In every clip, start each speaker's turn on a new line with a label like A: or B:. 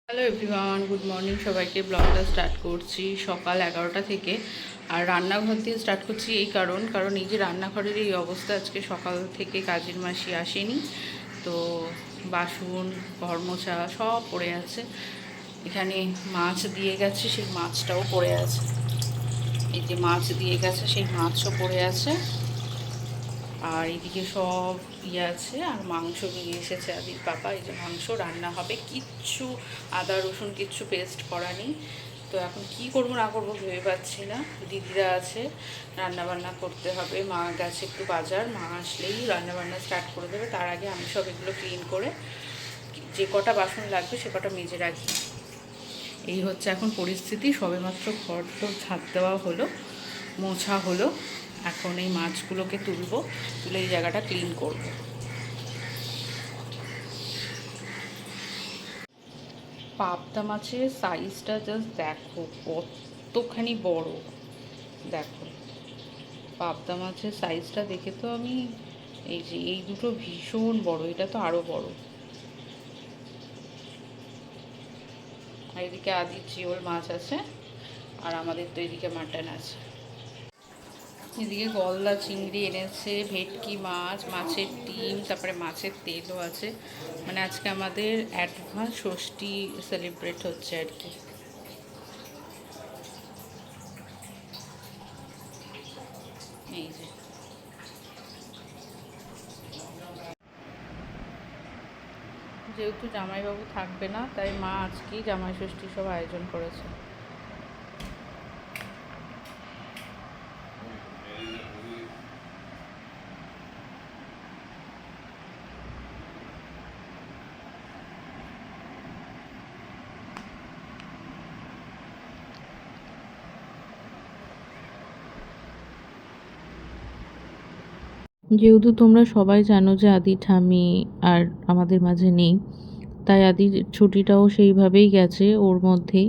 A: Hello everyone, good morning সবাইকে। ব্লগটা start করছি সকাল 11টা থেকে। আর রান্নাঘর দিয়ে স্টার্ট করছি এই কারণ এই যে রান্নাঘরের এই অবস্থা, আজকে সকাল থেকে কাজের মাসি আসেনি, তো বাসন ঘর মোছা সব পড়ে আছে। এখানে মাছ দিয়ে গেছে, সেই মাছটাও পড়ে আছে। এই যে মাছ দিয়ে গেছে সেই মাছও পড়ে আছে। আর এদিকে সব আছে, আর মাংস নিয়ে এসেছে আদির পাপা। এই যে মাংস রান্না হবে, কিচ্ছু আদা রসুন কিচ্ছু পেস্ট করা নেই। তো এখন কি করবো না করবো ভেবে পাচ্ছি না। দিদিরা আছে, রান্নাবান্না করতে হবে। মা গেছে একটু বাজার, মা আসলেই রান্নাবান্না স্টার্ট করে দেবে। তার আগে আমি সব এগুলো ক্লিন করে যে কটা বাসন লাগবে সে কটা মেজে রাখি। এই হচ্ছে এখন পরিস্থিতি। সবেমাত্র ঘর তো ঝাঁট দেওয়া হলো, মোছা হলো। এখন এই মাছগুলোকে তুলবো, তুলে এই জায়গাটা ক্লিন করব। পাবদা মাছের সাইজটা জাস্ট দেখো কতখানি বড়। দেখো পাবদা মাছের সাইজটা দেখে তো আমি, এই যে এই দুটো ভীষণ বড়, এটা তো আরও বড়। আর এদিকে আদি জিওল মাছ আছে, আর আমাদের তো এদিকে মাটন আছে। এদিকে গলদা চিংড়ি এনেছে, ভেটকি মাছ, মাছের ডিম, তারপরে মাছের তেলও আছে। মানে আজকে আমাদের অ্যাডভান্স ষষ্ঠী সেলিব্রেট হচ্ছে আর কি। এই যে যেহেতু জামাইবাবু থাকবে না, তাই মা আজকেই জামাই ষষ্ঠী সব আয়োজন করেছে। যেহেতু তোমরা সবাই জানো যে আদি ঠামি আর আমাদের মাঝে নেই, তাই আদির ছুটিটাও সেইভাবেই গেছে ওর মধ্যেই।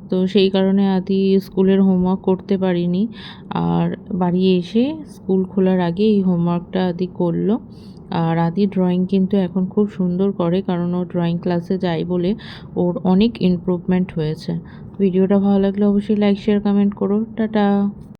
A: তো সেই কারণে আদি স্কুলের হোমওয়ার্ক করতে পারিনি। আর বাড়ি এসে স্কুল খোলার আগে এই হোমওয়ার্কটা আদি করলো। আর আদি ড্রয়িং কিন্তু এখন খুব সুন্দর করে, কারণ ও ড্রয়িং ক্লাসে যায় বলে ওর অনেক ইমপ্রুভমেন্ট হয়েছে। ভিডিওটা ভালো লাগলে অবশ্যই লাইক শেয়ার কমেন্ট করো। টাটা।